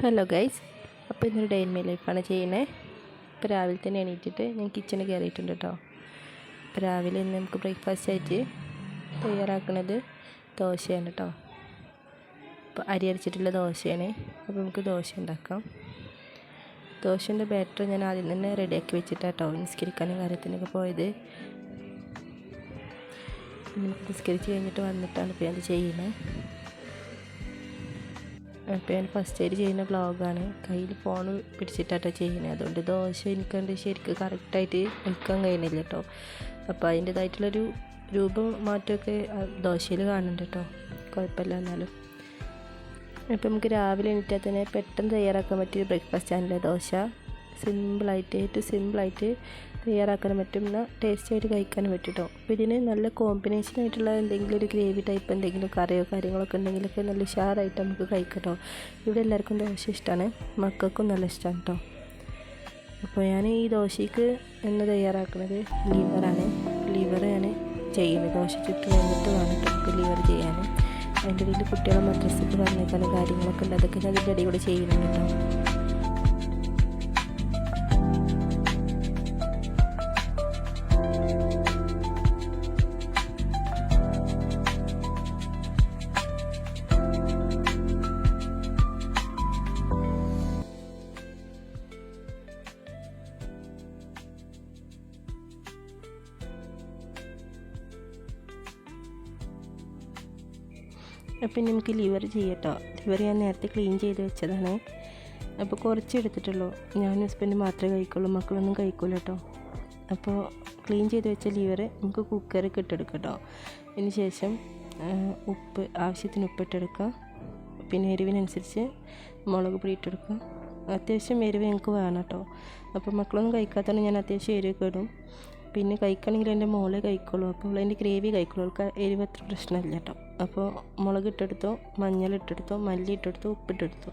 Hello guys, അപ്പോൾ ഇന്നൊരു day in my ലൈഫാണ് ചെയ്യുന്നത്. ഇപ്പോൾ രാവിലെ തന്നെ എണീറ്റിട്ട് ഞാൻ കിച്ചണിൽ കയറിയിട്ടുണ്ട് കേട്ടോ. അപ്പോൾ രാവിലെ ഇന്ന് നമുക്ക് ബ്രേക്ക്ഫാസ്റ്റ് ആയിട്ട് തയ്യാറാക്കുന്നത് ദോശയാണ് കേട്ടോ. അപ്പോൾ അരി അരച്ചിട്ടുള്ള ദോശയാണ്. അപ്പോൾ നമുക്ക് ദോശ ഉണ്ടാക്കാം. ദോശൻ്റെ ബാറ്റർ ഞാൻ ആദ്യം തന്നെ റെഡിയാക്കി വെച്ചിട്ടാണ് കേട്ടോ നിസ്കരിക്കാനും കാര്യത്തിനൊക്കെ പോയത്. നിസ്കരിച്ച് കഴിഞ്ഞിട്ട് വന്നിട്ടാണ് ഇപ്പോൾ ഞാൻ ചെയ്യുന്നത്. അപ്പോൾ ഞാൻ ഫസ്റ്റ് ആയിട്ട് ചെയ്യുന്ന വ്ളോഗാണ്. കയ്യിൽ ഫോൺ പിടിച്ചിട്ടാട്ടോ ചെയ്യുന്നത്. അതുകൊണ്ട് ദോശ എനിക്കണ്ട് ശരിക്കും കറക്റ്റായിട്ട് വയ്ക്കാൻ കഴിയുന്നില്ല കേട്ടോ. അപ്പോൾ അതിൻ്റേതായിട്ടുള്ളൊരു രൂപം മാറ്റമൊക്കെ ദോശയിൽ കാണുന്നുണ്ട് കേട്ടോ. കുഴപ്പമില്ല എന്നാലും. അപ്പോൾ നമുക്ക് രാവിലെ എണീറ്റാൽ തന്നെ പെട്ടെന്ന് തയ്യാറാക്കാൻ പറ്റിയ ബ്രേക്ക്ഫാസ്റ്റാണല്ലേ ദോശ. ഏറ്റവും സിമ്പിളായിട്ട് തയ്യാറാക്കാനും പറ്റും, എന്നാൽ ടേസ്റ്റായിട്ട് കഴിക്കാനും പറ്റും കേട്ടോ. അപ്പോൾ ഇതിന് നല്ല കോമ്പിനേഷനായിട്ടുള്ള എന്തെങ്കിലും ഒരു ഗ്രേവി ടൈപ്പ് എന്തെങ്കിലും കറിയോ കാര്യങ്ങളൊക്കെ ഉണ്ടെങ്കിലൊക്കെ നല്ല ഉഷാറായിട്ട് നമുക്ക് കഴിക്കാം കേട്ടോ. ഇവിടെ എല്ലാവർക്കും ദോശ ഇഷ്ടമാണ്, മക്കൾക്കും നല്ല ഇഷ്ടമാണ് കേട്ടോ. അപ്പോൾ ഞാൻ ഈ ദോശയ്ക്ക് എന്ന് തയ്യാറാക്കുന്നത് ലിവർ ഞാൻ ചെയ്യുന്നത്. ദോശ ചുട്ട് കഴിഞ്ഞിട്ട് വേണം നമുക്ക് ലിവർ ചെയ്യാൻ. അതിൻ്റെ ഇടയിൽ കുട്ടികളെ മദ്രസയ്ക്ക് പറഞ്ഞേക്കാനും കാര്യങ്ങളൊക്കെ ഉണ്ട്, അതൊക്കെ ഞാൻ അതിൻ്റെ ഇടയിൽ കൂടെ ചെയ്യുന്നുണ്ട് കേട്ടോ. അപ്പം നമുക്ക് ലിവർ ചെയ്യട്ടോ. ലിവർ ഞാൻ നേരത്തെ ക്ലീൻ ചെയ്ത് വെച്ചതാണ്. അപ്പോൾ കുറച്ച് എടുത്തിട്ടുള്ളൂ. ഞാനും ഹസ്ബൻഡ് മാത്രമേ കഴിക്കുള്ളൂ, മക്കളൊന്നും കഴിക്കില്ല കേട്ടോ. അപ്പോൾ ക്ലീൻ ചെയ്ത് വെച്ച ലിവർ നമുക്ക് കുക്കറിൽ ഇട്ടെടുക്കാം കേട്ടോ. അതിന് ശേഷം ഉപ്പ്, ആവശ്യത്തിന് ഉപ്പിട്ടെടുക്കുക. പിന്നെ എരിവിനനുസരിച്ച് മുളക് പൊടി ഇട്ടെടുക്കുക. അത്യാവശ്യം എരിവ് എനിക്ക് വേണം കേട്ടോ. അപ്പോൾ മക്കളൊന്നും കഴിക്കാത്തതാണ് ഞാൻ അത്യാവശ്യം എരിവൊക്കെ ഇടും. പിന്നെ കഴിക്കണമെങ്കിൽ എൻ്റെ മോളെ കഴിക്കുള്ളൂ. അപ്പോൾ അതിൻ്റെ ഗ്രേവി കഴിക്കുള്ളൂ. അവൾക്ക് എരിവ് അത്ര പ്രശ്നമില്ല കേട്ടോ. അപ്പോൾ മുളക് ഇട്ടെടുത്തോ, മഞ്ഞൾ ഇട്ടെടുത്തോ, മല്ലി ഇട്ടെടുത്തോ, ഉപ്പിട്ടെടുത്തു.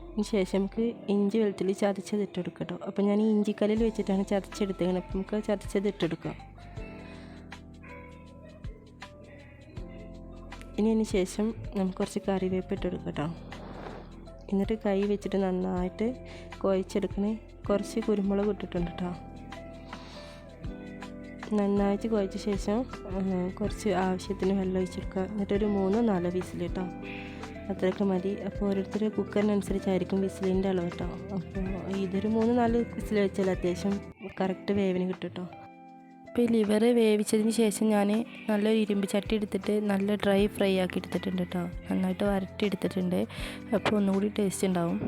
അതിന് ശേഷം നമുക്ക് ഇഞ്ചി വെളുത്തുള്ളി ചതച്ചത് ഇട്ടെടുക്കാം കേട്ടോ. അപ്പോൾ ഞാൻ ഈ ഇഞ്ചിക്കല്ലിൽ വെച്ചിട്ടാണ് ചതച്ചെടുത്തത്. അപ്പോൾ നമുക്ക് ചതച്ചത് ഇട്ടെടുക്കാം. ഇനി അതിന് ശേഷം നമുക്ക് കുറച്ച് കറിവേപ്പ് ഇട്ടെടുക്കാം കേട്ടോ. എന്നിട്ട് കൈ വെച്ചിട്ട് നന്നായിട്ട് കുഴച്ചെടുക്കണേ. കുറച്ച് കുരുമുളക് ഇട്ടിട്ടുണ്ട് കേട്ടോ. നന്നായിട്ട് കുഴച്ച ശേഷം കുറച്ച് ആവശ്യത്തിന് വെള്ളം ഒഴിച്ചെടുക്കുക. എന്നിട്ടൊരു 3-4 വിസിൽ കേട്ടോ, അത്രയൊക്കെ മതി. അപ്പോൾ ഓരോരുത്തർ കുക്കറിനനുസരിച്ചായിരിക്കും വിസിലിൻ്റെ അളവ് കേട്ടോ. അപ്പോൾ ഇതൊരു 3-4 വിസിൽ വെച്ചാൽ അത്യാവശ്യം കറക്റ്റ് വേവിന് കിട്ടും കേട്ടോ. അപ്പോൾ ഈ ലിവർ വേവിച്ചതിന് ശേഷം ഞാൻ നല്ലൊരു ഇരുമ്പ് ചട്ടി എടുത്തിട്ട് നല്ല ഡ്രൈ ഫ്രൈ ആക്കി എടുത്തിട്ടുണ്ട് കേട്ടോ. നന്നായിട്ട് വരട്ടി എടുത്തിട്ടുണ്ട്. അപ്പോൾ ഒന്നുകൂടി ടേസ്റ്റ് ഉണ്ടാവും.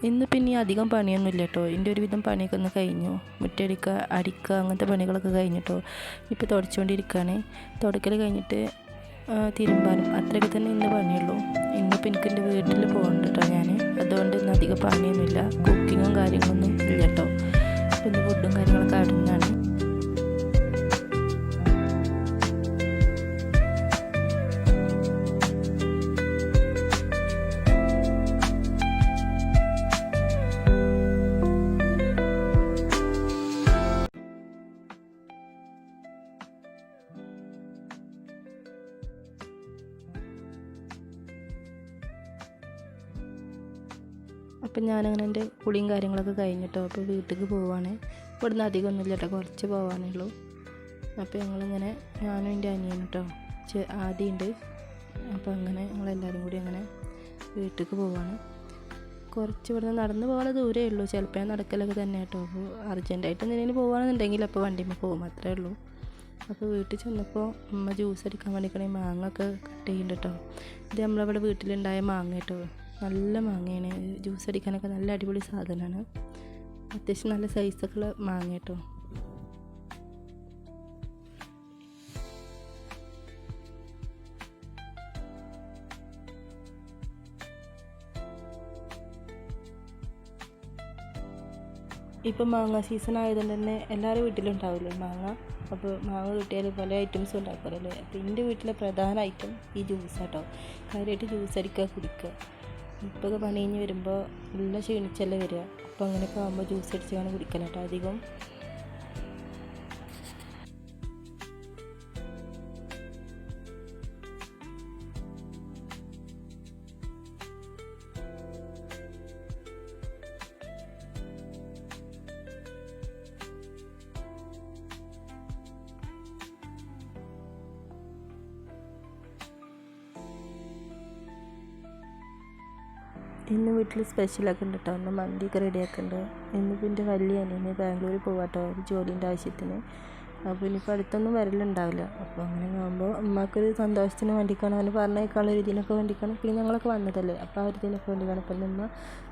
ഇന്ന് പിന്നെ അധികം പണിയൊന്നുമില്ല കേട്ടോ. എൻ്റെ ഒരുവിധം പണിയൊക്കെ ഒന്ന് കഴിഞ്ഞു. മുറ്റടിക്കുക, അടിക്കുക, അങ്ങനത്തെ പണികളൊക്കെ കഴിഞ്ഞിട്ടോ. ഇപ്പോൾ തുടച്ചുകൊണ്ടിരിക്കുകയാണ്. തുടക്കൽ കഴിഞ്ഞിട്ട് തിരുമ്പാനും അത്രയൊക്കെ തന്നെ ഇന്ന് പണിയുള്ളൂ. ഇന്നിപ്പോൾ എനിക്ക് എൻ്റെ വീട്ടിൽ പോകണ്ട കേട്ടോ ഞാൻ. അതുകൊണ്ട് ഇന്ന് അധികം പണിയൊന്നുമില്ല. കുക്കിങ്ങും കാര്യങ്ങളൊന്നും ഇല്ല കേട്ടോ. അപ്പോൾ ഇന്ന് ഫുഡും കാര്യങ്ങളൊക്കെ അടുന്നാണ്. അപ്പം ഞാനങ്ങനെ എൻ്റെ കുളിയും കാര്യങ്ങളൊക്കെ കഴിഞ്ഞിട്ടോ. അപ്പോൾ വീട്ടിലേക്ക് പോവാണ്. ഇവിടുന്ന് അധികം ഒന്നുമില്ല കേട്ടോ, കുറച്ച് പോകാനേ ഉള്ളൂ. അപ്പോൾ ഞങ്ങളിങ്ങനെ ഞാനും എൻ്റെ അനിയനും കേട്ടോ ആദ്യമുണ്ട്. അപ്പോൾ അങ്ങനെ ഞങ്ങളെല്ലാവരും കൂടി അങ്ങനെ വീട്ടിലേക്ക് പോവാണ്. കുറച്ച് ഇവിടുന്ന് നടന്ന് പോകാനുള്ള ദൂരമേ ഉള്ളൂ. ചിലപ്പോൾ ഞാൻ നടക്കലൊക്കെ തന്നെ കേട്ടോ. അപ്പോൾ അർജൻറ്റായിട്ട് എന്തെങ്കിലും പോകുകയാണെന്നുണ്ടെങ്കിൽ അപ്പോൾ വണ്ടിയിൽ പോകും, അത്രേ ഉള്ളൂ. അപ്പോൾ വീട്ടിൽ ചെന്നപ്പോൾ അമ്മ ജ്യൂസ് അടിക്കാൻ വേണ്ടിക്കണേ മാങ്ങ ഒക്കെ കട്ട് ചെയ്യുന്നുണ്ട് കേട്ടോ. ഇത് നമ്മളവിടെ വീട്ടിലുണ്ടായ മാങ്ങ കേട്ടോ. നല്ല മാങ്ങയാണ്. ജ്യൂസ് അടിക്കാനൊക്കെ നല്ല അടിപൊളി സാധനമാണ്. അത്യാവശ്യം നല്ല സൈസൊക്കെ ഉള്ള മാങ്ങ കേട്ടോ. ഇപ്പം മാങ്ങ സീസൺ ആയതുകൊണ്ട് തന്നെ എല്ലാവരും വീട്ടിലുണ്ടാവില്ലേ മാങ്ങ. അപ്പോൾ മാങ്ങ കിട്ടിയാൽ പല ഐറ്റംസും ഉണ്ടാക്കാറല്ലേ. അപ്പോൾ എൻ്റെ വീട്ടിലെ പ്രധാന ഐറ്റം ഈ ജ്യൂസ് കേട്ടോ. കാര്യമായിട്ട് ജ്യൂസ് അടിക്കുക, കുടിക്കുക. ഇപ്പൊക്കെ പണി കഴിഞ്ഞ് വരുമ്പോൾ നല്ല ക്ഷീണിച്ചല്ലേ വരിക. അപ്പോൾ അങ്ങനെയൊക്കെ ആകുമ്പോൾ ജ്യൂസ് അടിച്ചാണ് കുടിക്കല കേട്ടോ അധികം. ഇന്ന് വീട്ടിൽ സ്പെഷ്യലൊക്കെ ഉണ്ട് കേട്ടോ. ഒന്ന് മന്തിയൊക്കെ റെഡിയാക്കുന്നുണ്ട്. ഇന്നിപ്പോൾ എൻ്റെ വലിയ അനിയന് ബാംഗ്ലൂർ പോകാട്ടോ ഒരു ജോലീൻ്റെ ആവശ്യത്തിന്. അപ്പോൾ ഇനിയിപ്പോൾ അടുത്തൊന്നും വരലുണ്ടാവില്ല. അപ്പോൾ അങ്ങനെ ആകുമ്പോൾ അമ്മക്കൊരു സന്തോഷത്തിന് വേണ്ടിക്കാണ്, അവന് പറഞ്ഞേക്കാനുള്ള ഒരു ഇതിനൊക്കെ വേണ്ടിക്കാണ്. പിന്നെ ഞങ്ങളൊക്കെ വന്നതല്ലേ, അപ്പോൾ ആ ഒരു ഇതിനൊക്കെ വേണ്ടിക്കാണ്. അപ്പോൾ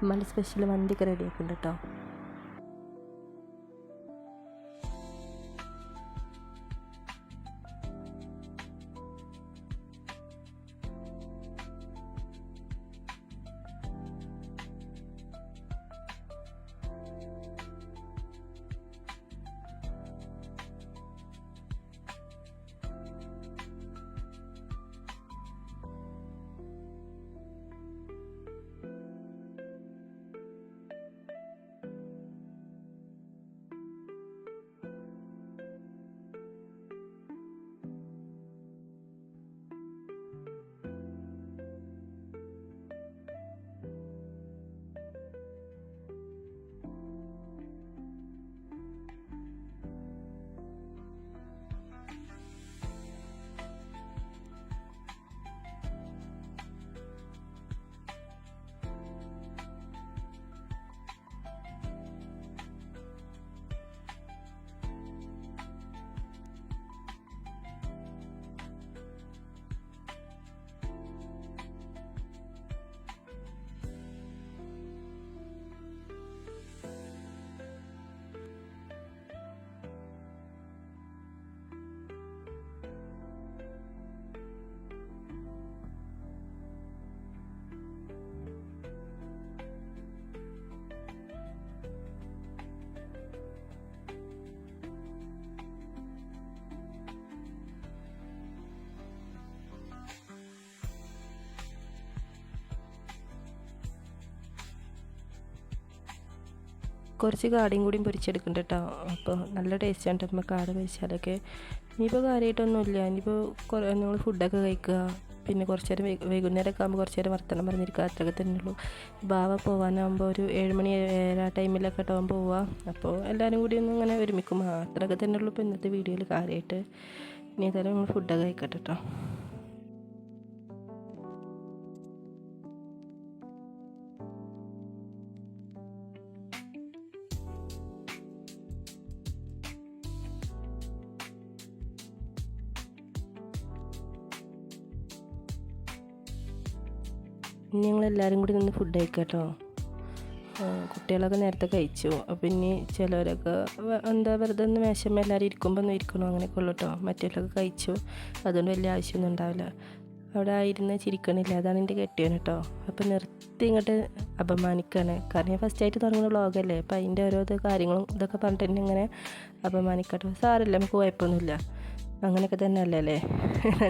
ഉമ്മാൻ്റെ സ്പെഷ്യൽ മന്തിയൊക്കെ റെഡിയാക്കുന്നുണ്ട് കേട്ടോ. കുറച്ച് കാടയും കൂടിയും പൊരിച്ചെടുക്കുന്നുണ്ട് കേട്ടോ. അപ്പോൾ നല്ല ടേസ്റ്റാണ് കേട്ടോ നമ്മൾ കാട പൊരിച്ചാലൊക്കെ. ഇനിയിപ്പോൾ കാര്യമായിട്ടൊന്നുമില്ല. ഇനിയിപ്പോൾ നിങ്ങൾ ഫുഡൊക്കെ കഴിക്കുക, പിന്നെ കുറച്ച് നേരം വൈകുന്നേരമൊക്കെ ആകുമ്പോൾ കുറച്ച് നേരം വർത്തമാനം പറഞ്ഞിരിക്കുക, അത്രയൊക്കെ തന്നെ ഉള്ളൂ. ബാവ പോകാനാകുമ്പോൾ ഒരു 7 മണി 7 ആ ടൈമിലൊക്കെ ആവും പോവുക. അപ്പോൾ എല്ലാവരും കൂടി ഒന്ന് ഇങ്ങനെ ഒരുമിക്കും. അത്രയൊക്കെ തന്നെ ഉള്ളൂ ഇപ്പോൾ ഇന്നത്തെ വീഡിയോയിൽ കാര്യമായിട്ട്. ഇനി ഏതായാലും നമ്മൾ ഫുഡൊക്കെ കഴിക്കട്ടെ കേട്ടോ. ഇനി ഞങ്ങളെല്ലാവരും കൂടി നിന്ന് ഫുഡ് കഴിക്കാം കേട്ടോ. കുട്ടികളൊക്കെ നേരത്തെ കഴിച്ചു. അപ്പോൾ ഇനി ചിലവരൊക്കെ വെറുതെ ഒന്ന് മേശമ്മ എല്ലാവരും ഇരിക്കുമ്പോൾ ഒന്ന് ഇരിക്കണോ അങ്ങനെയൊക്കെ ഉള്ളൂ കേട്ടോ. മറ്റുള്ളവരൊക്കെ കഴിച്ചു, അതുകൊണ്ട് വലിയ ആവശ്യമൊന്നും ഉണ്ടാവില്ല. അവിടെ ആയിരുന്ന് ചിരിക്കണില്ല, അതാണ് എൻ്റെ കെട്ടിയവൻ കേട്ടോ. അപ്പോൾ നിർത്തി ഇങ്ങോട്ട് അപമാനിക്കുകയാണ്. കാരണം ഞാൻ ഫസ്റ്റായിട്ട് തുടങ്ങുന്ന വ്ളോഗല്ലേ, അപ്പോൾ അതിൻ്റെ ഓരോ കാര്യങ്ങളും ഇതൊക്കെ പറഞ്ഞിട്ട് എന്നെ ഇങ്ങനെ അപമാനിക്കട്ടോ. സാരമില്ല, നമുക്ക് കുഴപ്പമൊന്നുമില്ല, അങ്ങനെയൊക്കെ തന്നെ അല്ലേ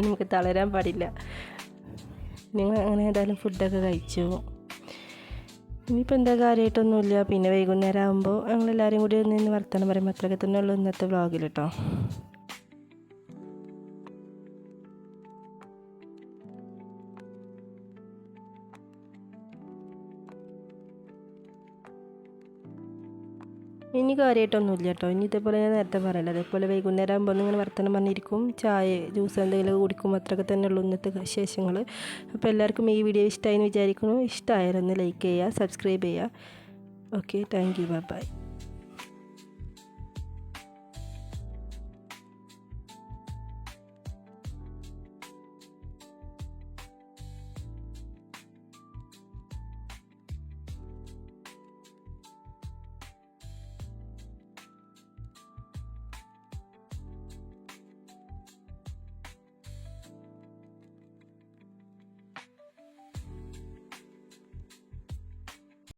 നമുക്ക് തളരാൻ പാടില്ല. നിങ്ങൾ അങ്ങനെ ഏതായാലും ഫുഡൊക്കെ കഴിച്ചു. ഇനിയിപ്പോൾ എന്താ കാര്യമായിട്ടൊന്നുമില്ല. പിന്നെ വൈകുന്നേരം ആകുമ്പോൾ ഞങ്ങളെല്ലാവരും കൂടി നിന്ന് വർത്തമാനം പറയുമ്പോൾ അത്രയൊക്കെ തന്നെ ഉള്ളൂ ഇന്നത്തെ വ്ളോഗിൽ കേട്ടോ. ഇനി കാര്യമായിട്ടൊന്നുമില്ല കേട്ടോ. ഇനി ഇതേപോലെ ഞാൻ നേരത്തെ പറയല്ലോ, അതേപോലെ വൈകുന്നേരം ആകുമ്പോൾ ഇങ്ങനെ വർത്തമാനം പറഞ്ഞിരിക്കും, ചായ ജ്യൂസ് എന്തെങ്കിലും കുടിക്കും, അത്രയൊക്കെ തന്നെ ഉള്ളൂ ഇന്നത്തെ വിശേഷങ്ങൾ. അപ്പോൾ എല്ലാവർക്കും ഈ വീഡിയോ ഇഷ്ടമായി എന്ന് വിചാരിക്കുന്നു. ഇഷ്ടമായാലൊന്ന് ലൈക്ക് ചെയ്യുക, സബ്സ്ക്രൈബ് ചെയ്യുക. Okay, thank you, by.